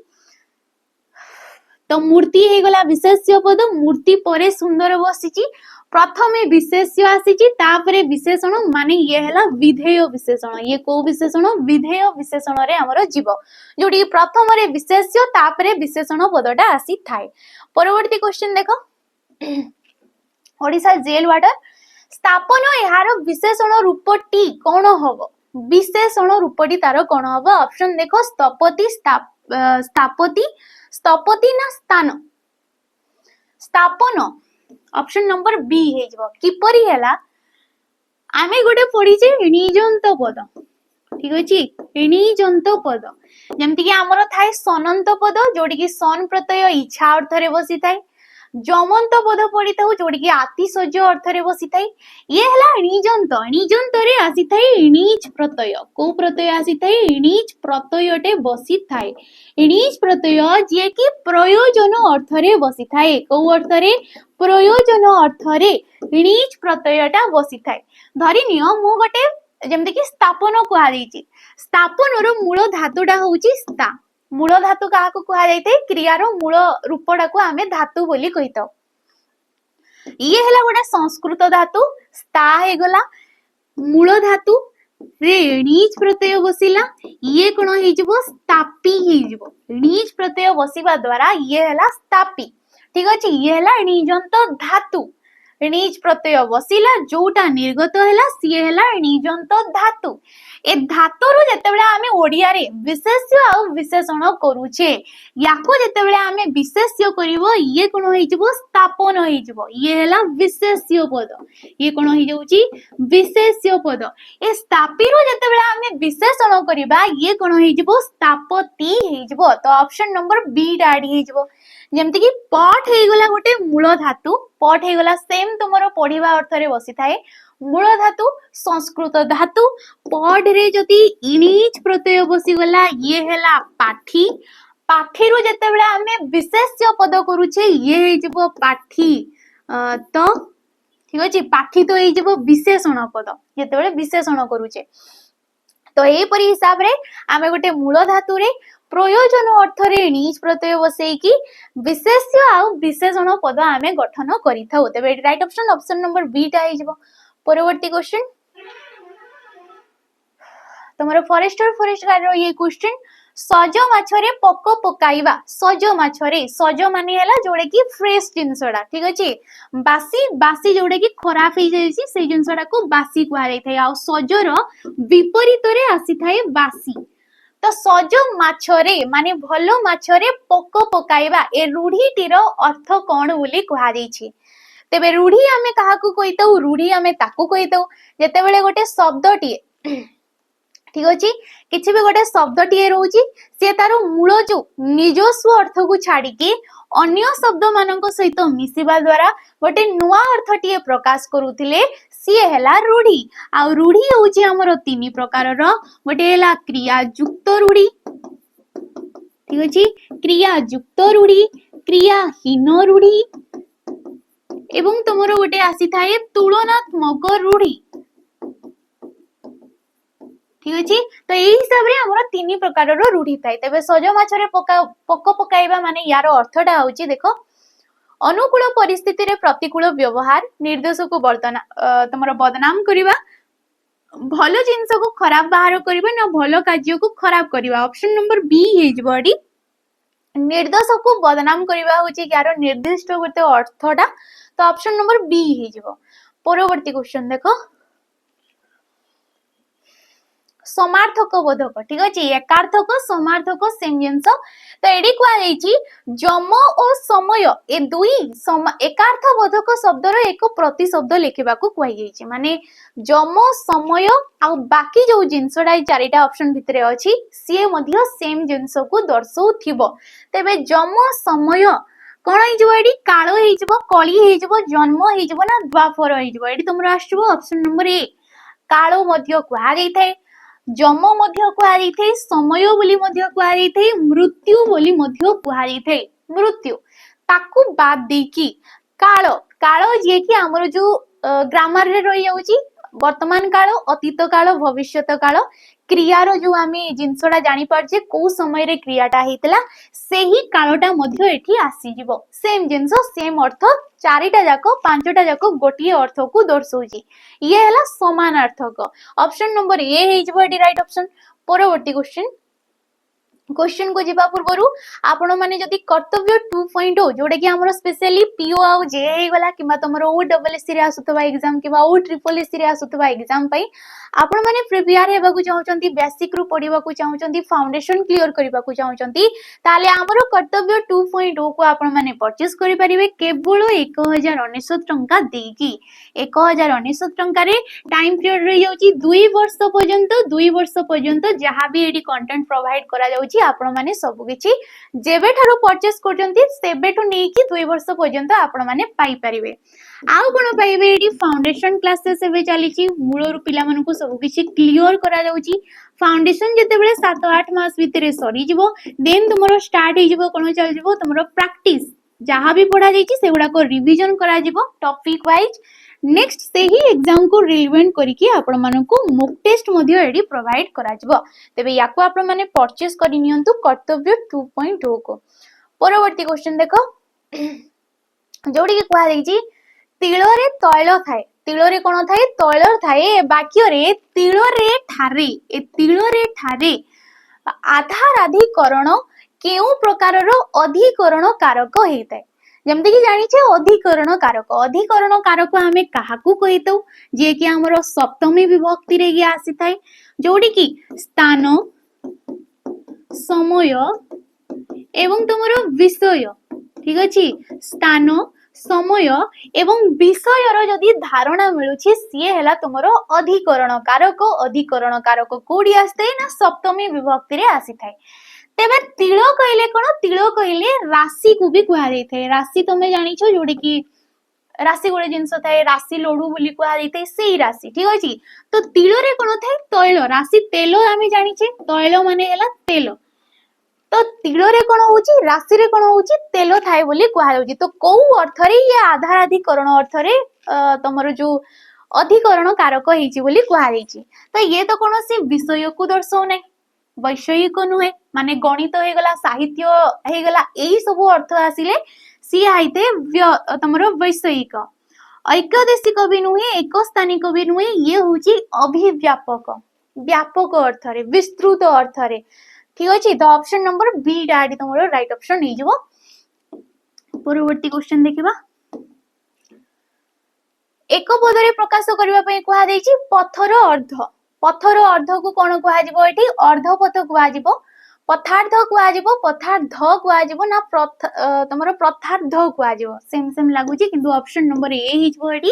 तो मूर्ति हे गला विशेष्य पद मूर्ति परे सुंदर बसिची प्रथमे विशेष्य आसीची तापरे विशेषण माने ये हला विधेय विशेषण ये को विशेषण विधेय विशेषण रे हमरो जीव जोडी प्रथम रे विशेष्य तापरे विशेषण पदटा आसी थाए। परवर्ती क्वेश्चन देखो ओडिसा जेल वार्डर स्थापन एहार विशेषण रूपटी कोन हबो विशेषण रूपटी तार कोन हबो ऑप्शन देखो स्थपति स्थापति स्थपति ना स्थान स्थापन ऑप्शन नंबर बी हे जबो किपरि हैला आमे गोटे पढिचे निजंत पद ठीक अछि निजंत पद जेमति कि हमरो थाए सनंत पद जोडी कि सन प्रत्यय इच्छा अर्थ रे बसी थाए जमंत पद पढ़ी था जोड़ी की आतिशज अर्थ रे बसी थाए ये हला निजंत निजंत रे आसी थाए इणीच प्रत्यय को प्रत्यय आसी थाए इणीच प्रत्ययटे बसी थाए इणीच प्रत्यय जे कि प्रयोजन अर्थ रे बसी थाए को अर्थ रे प्रयोजन अर्थ रे इणीच प्रत्ययटा बसी थाए धरि नियो मु गटे जेमते कि स्थापन कुहा जाईची स्थापन रो मूल धातुटा होउची स्था मूल धातु क्या कुहा जाइते क्रियार मूल रूपटा को आमे धातु बोली कहिताओ ये हला गोटे संस्कृत धातु स्था हे गला मूल धातु रे णीच प्रत्यय बसिला ये कोन हे जिवो स्थापी हे जिवो णीच प्रत्यय बसिबा द्वारा ये हला स्थापी ठीक अछि ये हला णीजंत धातु णीच प्रत्यय बसिला जोटा निर्गत हला सिए हला णीजंत धातु ए धातुरु जेतेबेले आमे ओडिया रे विशेष्य आ विशेषण करूछे याको जेतेबेले आमे विशेष्य करिवो ये कोन होई जबो स्थापन होई जबो ये हला विशेष्य पद ये कोन होई जाउची विशेष्य पद ए स्थापीरु जेतेबेले आमे विशेषण करिबा ये कोन होई जबो स्थापति हेई जबो तो ऑप्शन नंबर बी डाडी हेई जबो जेमति कि पट हेई गला गोटे मूल धातु पट हेई गला सेम तुमरो पढिबा अर्थ रे बसी थाए मूल धातु संस्कृत धातु पढ़ रे जदि इणीच प्रत्यय बसी गला ये हला पाठी पाठी रु जेतेबेले आमे विशेष्य पद करूछे ये हे जबो पाठी तो ठीक अछि पाठी तो हे जबो विशेषण पद जेतेबेले विशेषण करूछे तो ए परि हिसाब रे आमे गोटे मूल धातु रे प्रयोजन अर्थ रे इणीच प्रत्यय बसेई कि विशेष्य आ विशेषण पद आमे गठन करिथाउ तबे right option option number B टा हे जबो परवर्ती क्वेश्चन तुम्हारा फॉरेस्ट गार्ड ये क्वेश्चन सज माछरे पको पकाइबा सज माछरे सज माने हला जोड़े की फ्रेश जिंसडा ठीक अछि बासी बासी जोड़े की खराब हे जायछि से जिंसडा को बासी कुआ जाय थाय आ सजर विपरीत रे आसी थाय बासी तो सज माछरे माने भलो माछरे पको पकाइबा ए रूढ़ीटीर अर्थ कोन बोली कुआ जायछि तेबे रूढ़ी आमे काहाकू कहितौ रूढ़ी आमे ताकू कहितौ जेतेबेले गोटे शब्दटी ठीक अछि किछि भी गोटे शब्दटी रहउची से तारो मूल जो निजस्व अर्थ को छाडी के अन्य शब्द मानक सहित मिसिबा द्वारा गोटे नुआ अर्थटी प्रकाश करूथिले सी हेला रूढ़ी आ रूढ़ी होउची हमर तीन प्रकार रो गोटे हेला क्रिया युक्त रूढ़ी ठीक अछि क्रिया युक्त रूढ़ी क्रियाहीन रूढ़ी एवं तुमरो गोटे आसी थाए तुलनात्मक रूढ़ी ठीक अछि तो एही हिसाब रे हमर तीन प्रकार रो रूढ़ी थाए तबे सज माछरे पको पकाइबा माने यार अर्थटा होउची देखो अनुकूल परिस्थिति रे प्रतिकूल व्यवहार निर्देश को तुमरो बदनाम करिबा भलो जिंस को खराब बाहर करिबा ना भलो कार्य को खराब करिबा ऑप्शन नंबर बी हे जबडी निर्देश को बदनाम करिबा होउची यार निर्दिष्ट गोटे अर्थटा तो ऑप्शन नंबर बी हे जबो परवर्ती क्वेश्चन देखो समार्थक बोधक ठीक अछि एकार्थक समार्थक सेम जिंस तो एडी कुआ जाईची जम और समय ए दुई एकार्थ बोधक शब्द रो एक प्रतिशब्द लिखिबा को कुआ जाईची माने जम समय आ बाकी जो जिंसडा चारिटा ऑप्शन भितरे अछि से मध्य सेम जिंस को दर्शाउथिबो तबे जम समय कोन हे जबो एडी कालो हे जबो कली हे जबो जन्म हे जबो ना द्वापर हे जबो एडी तुमरा आछबो ऑप्शन नंबर ए कालो मध्य कुआ जाई थाए जम मध्य कुआ जाई थाए समय बोली मध्य कुआ जाई थाए मृत्यु बोली मध्य कुआ जाई थाए मृत्यु ताकू बाद देकी कालो कालो जे कि हमर जो ग्रामर रे रही जाउची वर्तमान काल अतीत काल भविष्यत काल क्रियार जो आमे जिनसडा जानि पारजे को समय रे क्रियाटा हेतला सेही कालटा मध्य एठी आसी जिवो सेम जिंस सेम अर्थ चारिटा जाको पांचटा जाको गोटिए अर्थ को दर्शाउची ये हला समानार्थक ऑप्शन नंबर ए हे जिवो एठी राइट ऑप्शन परवर्ती क्वेश्चन को जिबा पूर्वरु आपण माने जदी कर्तव्य 2.0 जोडे कि हमरो स्पेशली पीओ आ जे हे गला किबा तमरो ओ डबल एस रे आसुतबा एग्जाम किबा ओ ट्रिपल एस रे आसुतबा एग्जाम पई आपण माने प्रिपेयर हेबा को चाहउचंती बेसिक रु पढिबा को चाहउचंती फाउंडेशन क्लियर करबा को चाहउचंती ताले हमरो कर्तव्य 2.0 को आपण माने परचेज करि परिबे केवल 1099 टंका देकी 1099 टंका रे टाइम पीरियड रे जाउची 2 वर्ष पर्यंत जहां भी एडी कंटेंट प्रोवाइड करा जाउची अछि आपण माने सब किछि जेबे ठारो परचेस करजंती सेबेठु नेकी 2 वर्ष पर्यंत आपण माने पाई परिबे। आउ कोन पाइबे एडी फाउंडेशन क्लासेस एबे चलीछि मूलरु पिला मानकु सब किछि क्लियर करा जाउछि। फाउंडेशन जेते बेले 7-8 मास भितरे सरी जिवो देन तुमरो स्टार्ट हे जिवो कोन चल जिवो तुमरो प्रैक्टिस जहाँ भी पढ़ा जाइछि सेगुडा को रिवीजन करा जिवो टॉपिक वाइज। नेक्स्ट से ही एग्जाम को रिलेवेंट करिकि आपण मानकु मॉक टेस्ट मध्ये एडी प्रोवाइड करा जिवो। तबे याको आपण माने परचेस करि नियंतु कर्तव्य 2.0 को। परवर्ती क्वेश्चन देखो जोडी के कहै छि तिळरे तैल थाए तिळरे कोन थाए तैल थाए वाक्य तिळरे ठारे आधाराधिकरण केउ प्रकारर अधिकरण कारक हेतै जमती कि जानि छे अधिकरण कारक हमें काहाकू कहितौ जे कि हमरो सप्तमी विभक्ति रे गे आसी थाए जोडी कि स्थान समय एवं तुमरो विषय ठीक अछि स्थान समय एवं विषय रो जदी धारणा मिलुछि सिए हैला तुमरो अधिकरण कारक कोडी आस्ते ना सप्तमी विभक्ति रे आसी थाए। तेबे तिळ कहले कोन तिळ कहले राशि को भी कुआ जाय थाए राशि तमे जानि छो जोडी कि राशि गोळे जिंस थाए राशि लोडू बोली कुआ जाय थाए सेही राशि ठीक अछि। तो तिळ रे कोन थाए तैल राशि तेल आमे जानि छे तैल माने हैला तेल तो तिळ रे कोन होउची राशि रे कोन होउची तेल थाए बोली कुआ जाउची। तो को अर्थ रे ये आधाराधिकरण अर्थ रे तमरो जो अधिकरण कारक हेची बोली कुआ जायची। तो ये तो कोनोसी विषय को दर्शाउ नै वैषयिक नुहे माने गणित हे गला साहित्य हे गला एही सब अर्थ आसिले सी आइते तमरो वैषयिक ऐकदेशिक भी नुहे एक स्थानिक भी नुहे ये होची अभिव्यापक व्यापक अर्थ रे विस्तृत अर्थ रे ठीक अछि। द ऑप्शन नंबर बी डाडी तमरो राइट ऑप्शन हे जबो। परवर्ती क्वेश्चन देखिबा एक पदरे प्रकाश करबा पई कुहा देछि पथर अर्ध को कोन कुहा जिवो एठी अर्धपथ कुहा जिवो पथार्ध कुहा जिवो पथार्ध कुहा जिवो ना तमरो प्रथार्ध कुहा जिवो सेम लागुची किंतु ऑप्शन नंबर ए हि जिवो एठी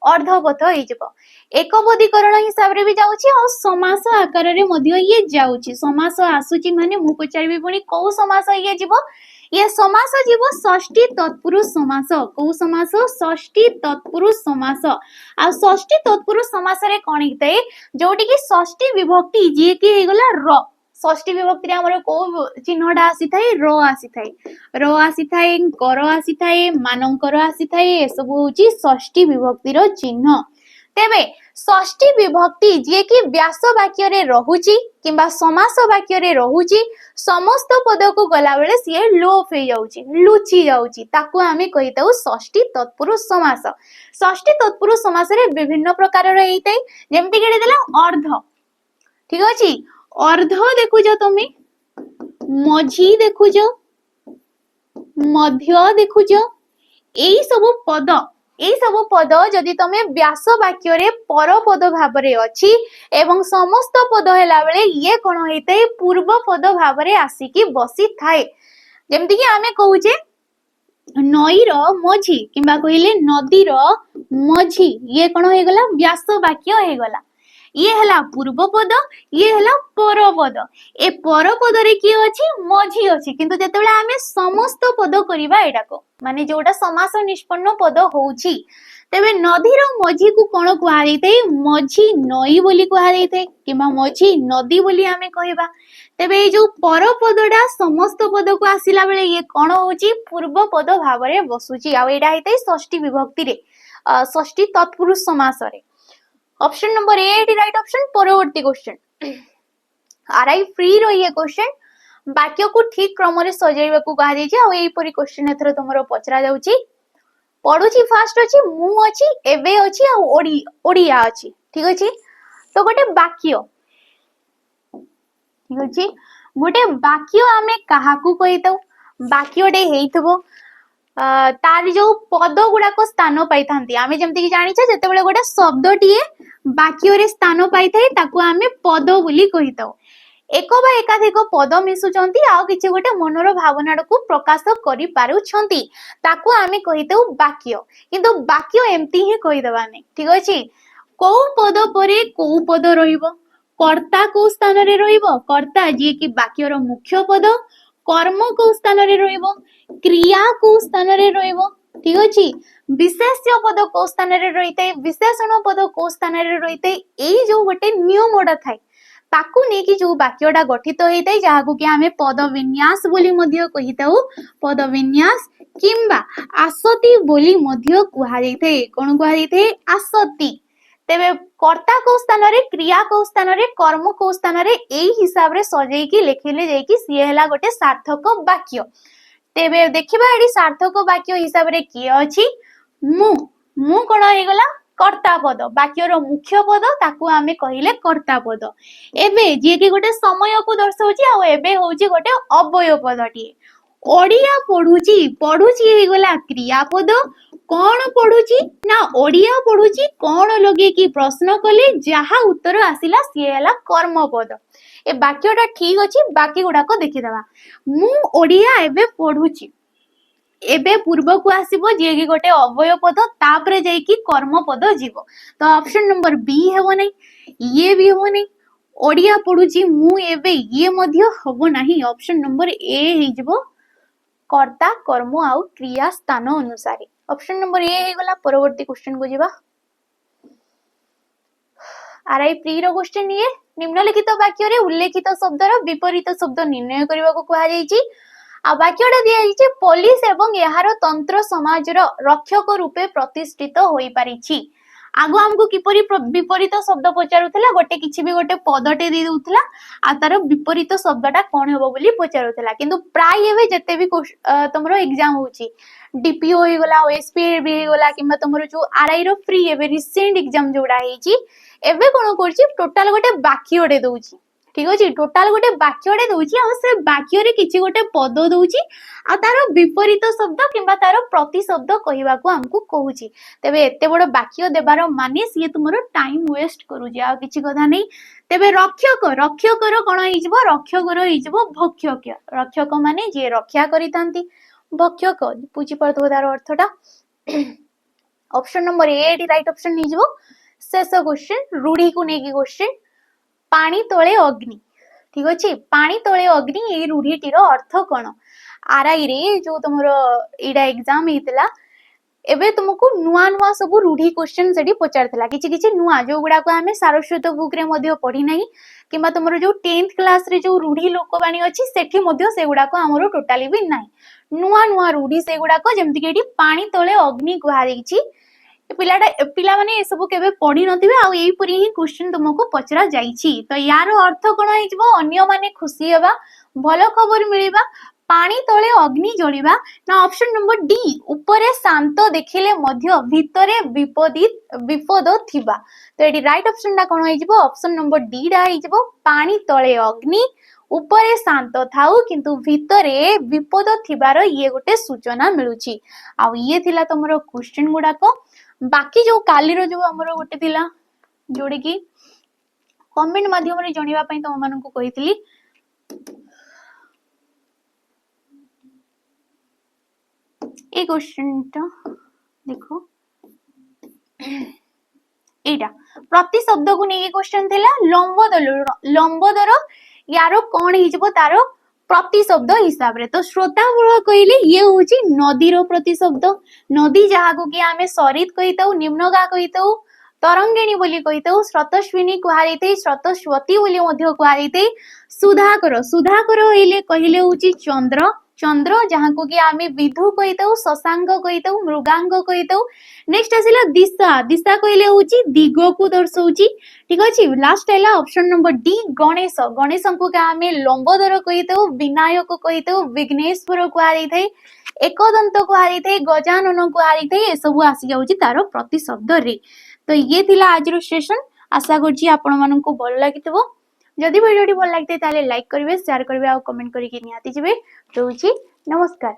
अर्धपथ हि जिवो। एकपदीकरण हिसाब रे भी जाउची और समास आकार रे मध्य ये जाउची समास आसुची माने मु पचारबी पुनी को समास ये जिवो ये समास जीव षष्ठी तत्पुरुष समास को समास षष्ठी तत्पुरुष समास आ षष्ठी तत्पुरुष समास रे कोन हिते जोटी कि षष्ठी विभक्ति जे कि हे गला र षष्ठी विभक्ति रे हमर को चिन्हडा आसी थाए र आसी थाए कर आसी थाए मानकर आसी थाए ए सब होची षष्ठी विभक्ति रो चिन्ह। तेबे षष्ठी विभक्ति जे कि व्यास वाक्य रे रहुची किंबा समास वाक्य रे रहुची समस्त पद को गला बेले सिए लोप हे जाउची लुची जाउची ताकू हमें कहिताउ षष्ठी तत्पुरुष समास। षष्ठी तत्पुरुष समास रे विभिन्न प्रकार रे हेतै जेमति केडे देला अर्ध ठीक अछि अर्ध देखुजो तुमे मझी देखुजो मध्य देखुजो एई सब पद जदि तमे व्यास वाक्य रे परपद भाव रे अछि एवं समस्त पद हैला बेले ये कोन हेतै पूर्व पद भाव रे आसीकी बसी थाए जेमति कि आमे कहूचे नई रो मझी किंबा कहिले नदी रो मझी ये कोन हे गला व्यास वाक्य हे गला ये हला पूर्व पद ये हला परपद ए परपद रे की अछि मझी अछि किंतु जेतेबेले आमे समस्त पद करिबा एडाको माने जोटा समास निष्पन्न पद होउची तेबे नदी रो मझी को कोन कुहा जायते मझी नई बोली कुहा जायते किबा मझी नदी बोली आमे कहबा। तेबे ए जो परपदडा समस्त पद को आसिला बेले ये कोन होउची पूर्व पद भाव रे बसुची आ एडा हेतै षष्ठी विभक्ति रे षष्ठी तत्पुरुष समास रे। Option number A is right option. परवर्ती क्वेश्चन आरआई फ्री रो ये क्वेश्चन वाक्य को ठीक क्रम रे सजाइबा को कहा जाय छै आ एई परी क्वेश्चन एथरो तमरो पचरा जाउची पढुची फास्ट अछि मु अछि एबे अछि आ ओडिया अछि ठीक अछि। तो गोटे वाक्य ठीक अछि गोटे वाक्य आमे काहाकू कहितौ वाक्य डे हेइथबो तार जो पद गुडा को स्थान पाई थांती आमे जेमति कि जानि छै जते बेले गोटे शब्द टिए वाक्य रे स्थान पाई थाए ताकू आमे पद बोली कहितौ एक बा एकाधिक पद मिसुचंती आ किछि गोटे मनोर भावना को प्रकाश करि पारुछंती ताकू आमे कहितौ वाक्य किंतु वाक्य एम्ति ही कहि दबाने ठीक अछि को पद परे को पद रहिबो कर्ता को स्थान रे रहिबो कर्ता जे कि वाक्यर मुख्य पद कर्म को स्थान रे रहिबो क्रिया को स्थान रे रहिबो ठीक अछि विशेष्य पद को स्थान रे रहिते विशेषण पद को स्थान रे रहिते एई जो गोटे नियमडा थाए ताकू ने कि जो वाक्यडा गठित होइते जाहाकू कि हमें पद विन्यास बोली मध्य कहिताउ पद विन्यास किंबा आसति बोली मध्य कुहा जाइथे कोन कुहा जाइथे आसति तेबे कर्ता को स्थान रे क्रिया को स्थान रे कर्म को स्थान रे एई हिसाब रे सजेई कि लेखिले जाई कि सिए हला गोटे सार्थक वाक्य तेबे देखिबा एडी सार्थक वाक्य हिसाब रे किए अछि मु कोन हे गला कर्ता पद वाक्यर मुख्य पद ताकू आमे कहिले कर्ता पद एबे जे कि गोटे समय को दर्शाउची आ एबे होउची गोटे अव्यय पदटी ओडिया पढुची हे गला क्रियापद कौन पढुची ना ओडिया पढुची कौन लगे कि प्रश्न कले जहा उत्तर आसिला सिए हला कर्मपद ए वाक्यटा ठीक अछि बाकी गुडा को देखि दबा मु ओडिया एबे पढुची एबे पूर्व को आसीबो जे कि गोटे अव्यय पद तापरे जाई कि कर्मपद जीवो तो ऑप्शन नंबर बी हेबो नै ये भी हेबो नै ओडिया पढुची मु एबे ये मध्य हबो नाही ऑप्शन नंबर ए हे जिवो कर्ता कर्म आउ क्रिया स्थान अनुसार ऑप्शन नंबर ए हे गला परवर्ती क्वेश्चन को जीवा आरआई प्री रो क्वेश्चन ये निम्नलिखित वाक्य रे उल्लेखित शब्द रो विपरीत शब्द निर्णय करबा को कहा जाईची आ वाक्यटा दिया जाईची पुलिस एवं यार तंत्र समाज रो रक्षक रूपे प्रतिष्ठित होई पारिछि आगो हमको किपरि विपरीत शब्द पचारुथला गोटे किछि भी गोटे पदटे दे दोथला आ तार विपरीत शब्दटा कोन हेबो बोली पचारुथला किंतु प्राय एबे जते भी तमरो एग्जाम होची डीपीओ हे गला ओएसपी भी हे गला किंबा तमरो जो आरआई रो फ्री एबे रिसेंट एग्जाम जोडा हेची एबे कोन करची टोटल गोटे वाक्यटे दोउची ठीक अछि टोटल गोटे वाक्यटे दोउची आ से वाक्य रे किछि गोटे पद दोउची आ तार विपरीत शब्द किंबा तार प्रति शब्द कहिबा को हमकु कहूची तेबे एते बड़ वाक्य देबार माने सिए तुमरो टाइम वेस्ट करूजी आ किछि कथा नै तेबे रक्षकर कोन हिजबो रक्षकर हिजबो भक्षक रक्षक माने जे रक्षा करितांती भक्षक बुझी परतो तार अर्थटा ऑप्शन नंबर ए डी राइट ऑप्शन हिजबो शेष क्वेश्चन रूढ़ी को नेकी क्वेश्चन पानी तले अग्नि ठीक अछि पानी तले अग्नि ए रूढ़ीटीर अर्थ कोन आरआई रे जो तुमरो एडा एग्जाम हेतला एबे तुमको नुआ नुआ सब रूढ़ी क्वेश्चन सेडी पचारथला किछि किछि नुआ जो गुडा को हमें सारस्वत बुक रे मध्ये पढी नाही किबा तुमरो जो 10th क्लास रे जो रूढ़ी लोकवाणी अछि सेठी मध्ये से गुडा को हमरो टोटली भी नाही नुआ नुआ रूढ़ी से गुडा को जेमति कि एडी पानी तले अग्नि कुहा जाईछि पिला माने ए सब केबे पढी नथिबे आ एई परी ही क्वेश्चन तुमको पचरा जाईछि तो यार अर्थ कोन हिजबो अन्य माने खुशी हेबा भलो खबर मिलिबा पानी तले अग्नि जळिबा ना ऑप्शन नंबर डी ऊपरे शांत देखिले मध्य भितरे विपद थिबा तो एडी राइट ऑप्शन ना कोन हिजबो ऑप्शन नंबर डी डा हिजबो पानी तले अग्नि ऊपरे शांत थाउ किंतु भितरे विपद थिबार ये गोटे सूचना मिलुची आ ये थिला तमरो क्वेश्चन गुडा को बाकी जो काली रो जो हमरो गोटे थिला जोडी की कमेंट माध्यम रे जणिबा पई तो मन को कहितली ए क्वेश्चन टा देखो एटा प्रति शब्द को नेकी क्वेश्चन थिला लंबोदर यारो कोन हिजबो तारो प्रति शब्द हिसाब रे तो श्रोतामूल कहले ये होची नदी रो प्रति शब्द नदी जहा को कि हमें सरित कहिताउ निम्नगा कहिताउ तरंगिणी बोली कहिताउ स्रोतस्विनी कुहा जाइते स्रोतस्वती बोली मध्य कुहा जाइते सुधाकर हेले कहले होची चंद्र जहा को कि हमें विधु कहिताउ शशांक कहिताउ मृगांक कहिताउ नेक्स्ट आसिला दिशा कहले होची दिग को दर्शाउची ठीक अछि लास्ट हैला ऑप्शन नंबर डी गणेश को का हमें लंबोदर कहिताउ विनायक कहिताउ विघ्नेश्वर कुहा जाइते एकदंत कुहा जाइते गजानन कुहा जाइते ए सब आसी जाउची तारो प्रति शब्द रे तो ये थिला आज रो सेशन आशा करछी आपण मानन को भल लागितबो जदि वीडियोटी भल लागते ताले लाइक करिवे शेयर करिवे आ कमेंट करिके नियाती जिवे रहूची नमस्कार।